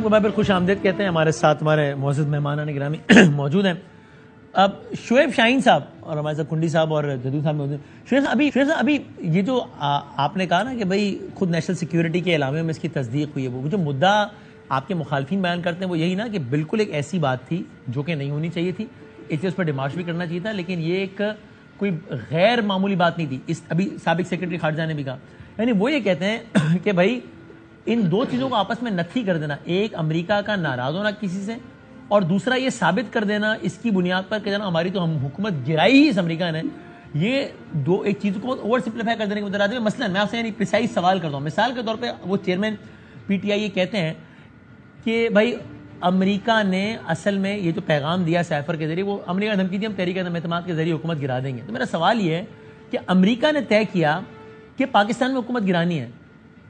کو میں پھر خوش آمدید کہتے ہیں. ہمارے ساتھ ہمارے معزز مہمانان گرامی موجود ہیں. اب شعیب شاہین صاحب اور ہمارے ساتھ کنڈی صاحب اور جدو صاحب موجود ہیں. شعیب صاحب ابھی یہ جو آپ نے کہا نا کہ بھائی خود نیشنل سیکیورٹی کے علاوہ میں اس کی تصدیق ہوئی ہے, وہ جو مدعا آپ کے مخالفین بیان کرتے ہیں وہ یہی نا کہ بالکل ایک ایسی بات تھی جو کہ نہیں ہونی چاہیے تھی, اس لیے اس پر ڈیمارش بھی کرنا چاہیے تھا, لیکن یہ ایک کوئی غیر معمولی بات نہیں تھی. اس ابھی سابق سیکرٹری خارجہ نے بھی کہا, یعنی وہ یہ کہتے ہیں کہ بھائی ان دو چیزوں کو آپس میں نتھی کر دینا, ایک امریکہ کا ناراض ہونا کسی سے, اور دوسرا یہ ثابت کر دینا اس کی بنیاد پر کہ جناب ہماری تو ہم حکومت گرائی ہی اس امریکہ نے, یہ دو ایک چیز کو اوور سمپلیفائی کر دینے کے مترادف. مثلا میں آپ سے یعنی پریسائز سوال کرتا ہوں, مثال کے طور پہ وہ چیئرمین پی ٹی آئی یہ کہتے ہیں کہ بھائی امریکہ نے اصل میں یہ جو پیغام دیا سائفر کے ذریعے, وہ امریکہ نے دھمکی دی ہم تحریک عدم اعتماد کے ذریعے حکومت گرا دیں گے. تو میرا سوال یہ ہے کہ امریکہ نے طے کیا کہ پاکستان میں حکومت گرانی ہے,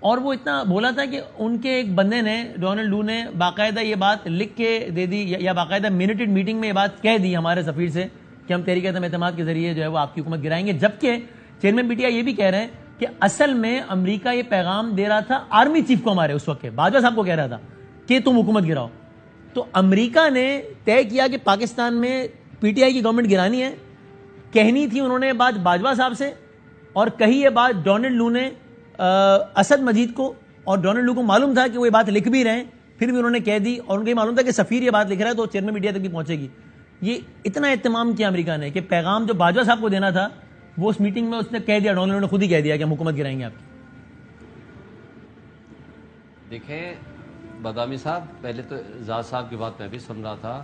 اور وہ اتنا بولا تھا کہ ان کے ایک بندے نے ڈونلڈ لو نے باقاعدہ یہ بات لکھ کے دے دی یا باقاعدہ منٹڈ میٹنگ میں یہ بات کہہ دی ہمارے سفیر سے کہ ہم تحریک عدم اعتماد کے ذریعے جو ہے وہ آپ کی حکومت گرائیں گے. جبکہ چیئرمین پی ٹی آئی یہ بھی کہہ رہے ہیں کہ اصل میں امریکہ یہ پیغام دے رہا تھا آرمی چیف کو, ہمارے اس وقت باجوہ صاحب کو کہہ رہا تھا کہ تم حکومت گراؤ. تو امریکہ نے طے کیا کہ پاکستان میں پی ٹی آئی کی گورنمنٹ گرانی ہے, کہنی تھی انہوں نے بات باجوہ صاحب سے, اور کہی یہ بات ڈونلڈ لو نے اسد مجید کو, اور ڈونلڈ لو کو معلوم تھا کہ وہ یہ بات لکھ بھی رہے ہیں, پھر بھی انہوں نے کہہ دی, اور ان کو یہ معلوم تھا کہ سفیر یہ بات لکھ رہا ہے تو چیئرمین میڈیا تک بھی پہنچے گی. یہ اتنا اہتمام کیا امریکہ نے کہ پیغام جو باجوہ صاحب کو دینا تھا وہ اس میٹنگ میں اس نے کہہ دیا, ڈونلڈ لو نے خود ہی کہہ دیا کہ ہم حکومت گرائیں گے آپ کی. دیکھیں بادامی صاحب, پہلے تو اعزاز صاحب کی بات میں بھی سن رہا تھا,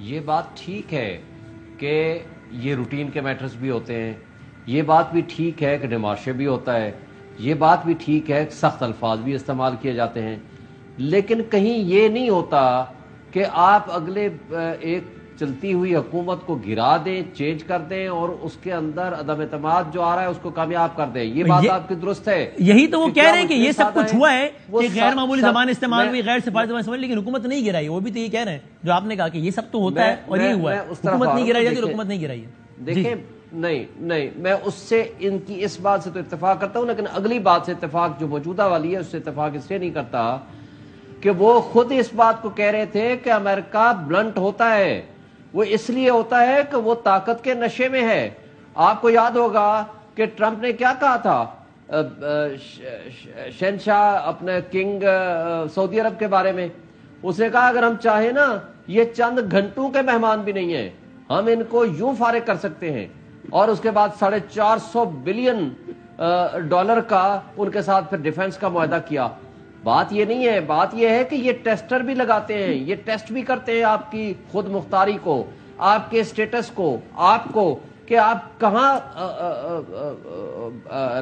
یہ بات ٹھیک ہے کہ یہ روٹین کے میٹرز بھی ہوتے ہیں, یہ بات بھی ٹھیک ہے کہ ڈیمارشے بھی ہوتا ہے, یہ بات بھی ٹھیک ہے کہ سخت الفاظ بھی استعمال کیے جاتے ہیں, لیکن کہیں یہ نہیں ہوتا کہ آپ اگلے ایک چلتی ہوئی حکومت کو گرا دیں, چینج کر دیں, اور اس کے اندر عدم اعتماد جو آ رہا ہے اس کو کامیاب کر دیں. یہ بات آپ کی درست ہے, یہی تو وہ کہہ رہے ہیں کہ یہ سب کچھ ہوا ہے کہ غیر معمولی زبان استعمال ہوئی, غیر سفارتی زبان استعمال, لیکن حکومت نہیں گرائی. وہ بھی تو یہ کہہ رہے ہیں جو آپ نے کہا کہ یہ سب تو ہوتا ہے اور یہ ہوا ہے, حکومت نہیں گرائی جاتی, حکومت نہیں گرائی ہے. دیکھیں نہیں میں اس سے ان کی اس بات سے تو اتفاق کرتا ہوں, لیکن اگلی بات سے اتفاق جو موجودہ والی ہے اس سے اتفاق اس لیے نہیں کرتا کہ وہ خود اس بات کو کہہ رہے تھے کہ امریکہ بلنٹ ہوتا ہے, وہ اس لیے ہوتا ہے کہ وہ طاقت کے نشے میں ہے. آپ کو یاد ہوگا کہ ٹرمپ نے کیا کہا تھا شہنشاہ اپنے کنگ سعودی عرب کے بارے میں, اس نے کہا اگر ہم چاہیں نا یہ چند گھنٹوں کے مہمان بھی نہیں ہیں, ہم ان کو یوں فارغ کر سکتے ہیں. اور اس کے بعد $450 بلین کا ان کے ساتھ پھر ڈیفنس کا معاہدہ کیا. بات یہ نہیں ہے, بات یہ ہے کہ یہ ٹیسٹر بھی لگاتے ہیں, یہ ٹیسٹ بھی کرتے ہیں آپ کی خود مختاری کو, آپ کے اسٹیٹس کو, آپ کو کہ آپ کہاں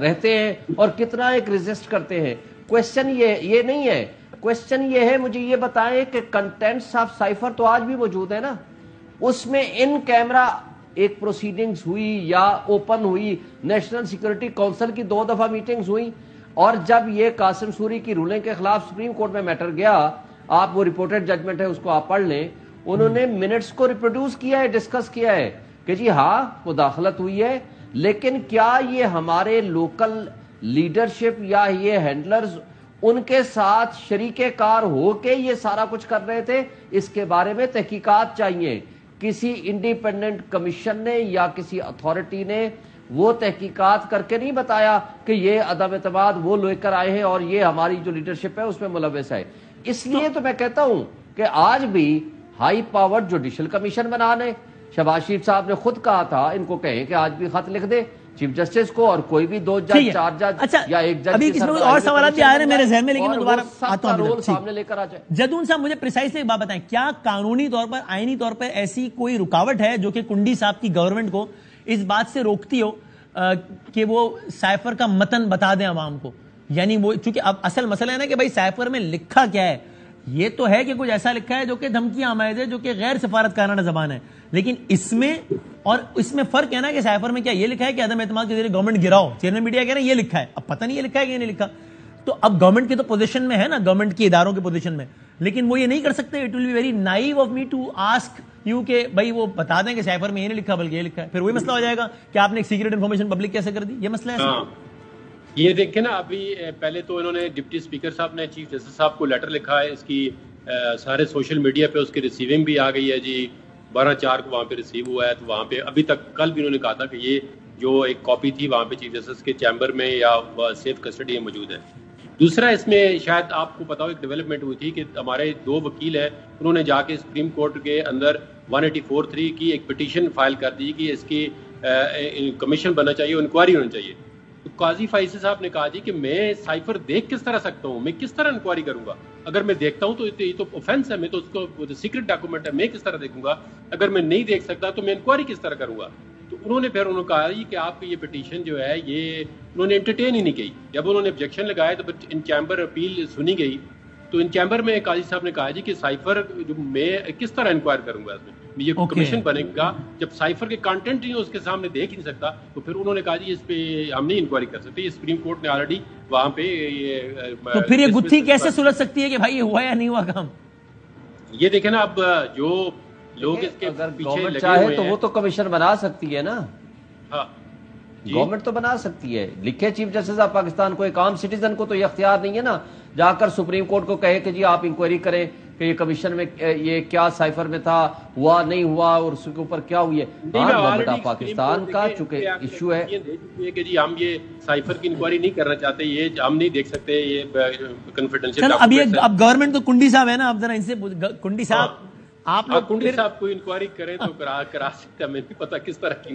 رہتے ہیں اور کتنا ایک ریزسٹ کرتے ہیں. کوشچن یہ نہیں ہے, کوشچن یہ ہے مجھے یہ بتائیں کہ کنٹینٹس آف سائفر تو آج بھی موجود ہے نا, اس میں ان کیمرہ ایک پروسیڈنگز ہوئی یا اوپن ہوئی, نیشنل سیکورٹی کونسل کی 2 دفعہ میٹنگز ہوئی, اور جب یہ قاسم سوری کی رولنگ کے خلاف سپریم کورٹ میں میٹر گیا, آپ وہ رپورٹڈ ججمنٹ ہے اس کو آپ پڑھ لیں, انہوں نے منٹس کو ریپروڈیوس کیا ہے, ڈسکس کیا ہے کہ جی ہاں مداخلت ہوئی ہے, لیکن کیا یہ ہمارے لوکل لیڈرشپ یا یہ ہینڈلرز ان کے ساتھ شریک کار ہو کے یہ سارا کچھ کر رہے تھے, اس کے بارے میں تحقیقات چاہیے. کسی انڈیپینڈنٹ کمیشن نے یا کسی اتھارٹی نے وہ تحقیقات کر کے نہیں بتایا کہ یہ عدم اعتماد وہ لے کر آئے ہیں اور یہ ہماری جو لیڈرشپ ہے اس میں ملوث ہے. اس لیے تو میں کہتا ہوں کہ آج بھی ہائی پاور جوڈیشل کمیشن بنانے, شہباز شریف صاحب نے خود کہا تھا ان کو کہیں کہ آج بھی خط لکھ دے چیف جسٹس کو, اور کوئی بھی 2 جج 4 جج یا 1 جج. ابھی کس میں اور سوالات بھی آ رہے ہیں میرے ذہن میں, لیکن میں دوبارہ آتا ہوں رول سامنے لے کر آ جائے. جدون صاحب مجھے پریسائزلی ایک بات بتائیں, کیا قانونی طور پر آئینی طور پر ایسی کوئی رکاوٹ ہے جو کہ کنڈی صاحب کی گورنمنٹ کو اس بات سے روکتی ہو کہ وہ سائفر کا متن بتا دیں عوام کو؟ یعنی وہ چونکہ اب اصل مسئلہ ہے نا کہ بھائی سائفر میں لکھا کیا ہے, یہ تو ہے کہ کچھ ایسا لکھا ہے جو کہ دھمکیاں آمیز ہے, جو کہ غیر سفارتکارانہ زبان ہے, لیکن اس میں اور اس میں فرق ہے نا کہ سائفر میں کیا یہ لکھا ہے کہ عدم اعتماد کے ذریعے گورنمنٹ گراؤ, چیئرمین میڈیا کہہ رہے ہیں یہ لکھا ہے, اب پتہ نہیں یہ لکھا ہے کہ یہ نہیں لکھا. تو اب گورنمنٹ کی تو پوزیشن میں ہے نا, گورنمنٹ کی اداروں کی پوزیشن میں, لیکن وہ یہ نہیں کر سکتے. It will be very naive of me to ask you کہ بھائی وہ بتا دیں کہ سائفر میں یہ نہیں لکھا بلکہ یہ لکھا ہے, پھر وہی مسئلہ ہو جائے گا کہ آپ نے ایک سیکرٹ انفارمیشن پبلک کیسے کر دی. یہ مسئلہ ہے. یہ دیکھیں نا, ابھی پہلے تو انہوں نے ڈپٹی اسپیکر صاحب نے چیف جسٹس صاحب کو لیٹر لکھا ہے اس کی سارے سوشل میڈیا پہ اس کی ریسیونگ بھی آ گئی ہے جی، 12/4 کو وہاں پہ ریسیو ہوا ہے، تو وہاں پہ ابھی تک کل بھی انہوں نے کہا تھا کہ یہ جو ایک کاپی تھی وہاں پہ چیف جسٹس کے چیمبر میں یا سیف کسٹڈی میں موجود ہے۔ دوسرا اس میں شاید آپ کو پتا ہو ایک ڈیولپمنٹ ہوئی تھی کہ ہمارے 2 وکیل ہیں، انہوں نے جا کے سپریم کورٹ کے اندر 184(3) کی ایک پٹیشن فائل کر دی کہ اس کی کمیشن بننا چاہیے، انکوائری ہونی چاہیے۔ تو قاضی فائز صاحب نے کہا جی کہ میں سائفر دیکھ کس طرح سکتا ہوں، میں کس طرح انکوائری کروں گا؟ اگر میں دیکھتا ہوں تو یہ تو اوفینس ہے، میں تو اس کو سیکرٹ ڈاکومنٹ ہے، میں کس طرح دیکھوں گا؟ اگر میں نہیں دیکھ سکتا تو میں انکوائری کس طرح کروں گا؟ تو انہوں نے کہا کہ آپ کی یہ پٹیشن جو ہے یہ انہوں نے انٹرٹین ہی نہیں کی۔ جب انہوں نے آبجیکشن لگایا تو پھر ان چیمبر اپیل سنی گئی، تو ان چیمبر میں قاضی صاحب نے کہا جی کہ سائفر جو میں کس طرح انکوائر کروں گا اس میں، یہ کمیشن بنے گا جب سائفر کے کانٹینٹ ہی اس کے سامنے دیکھ ہی نہیں سکتا، تو پھر انہوں نے کہا جی اس پہ ہم نہیں انکوائری کر سکتے۔ یہ سپریم کورٹ نے آلریڈی وہاں پہ تو پھر یہ گتھی کیسے سلجھ سکتی ہے کہ بھائی یہ ہوا یا نہیں ہوا کام؟ یہ دیکھیں نا، اب جو لوگ اس کے اگر پیچھے گورنمنٹ لگے چاہے ہوئے تو ہیں، وہ تو کمیشن بنا سکتی ہے نا، ہاں گورنمنٹ تو بنا سکتی ہے۔ لکھے چیف جسٹس آف پاکستان کو، ایک عام سٹیزن کو تو یہ اختیار نہیں ہے نا جا کر سپریم کورٹ کو کہے کہ جی آپ انکوائری کریں کہ یہ کمیشن میں یہ کیا سائفر میں تھا، ہوا نہیں ہوا، اور اس کے اوپر کیا ہوئی ہے۔ ہاں، گورنمنٹ آف پاکستان کا چونکہ ایشو ہے کہ جی ہم یہ سائفر کی انکوائری نہیں کرنا چاہتے، یہ ہم نہیں دیکھ سکتے، یہ کنفیڈنشیل۔ چلو اب گورنمنٹ تو کنڈی صاحب ہے نا، اب ذرا ان سے کنڈی صاحب آپ لوگ کنڈی صاحب کوئی انکوائری کریں تو کرا سکتا ہے، میں نہیں پتا کس طرح کی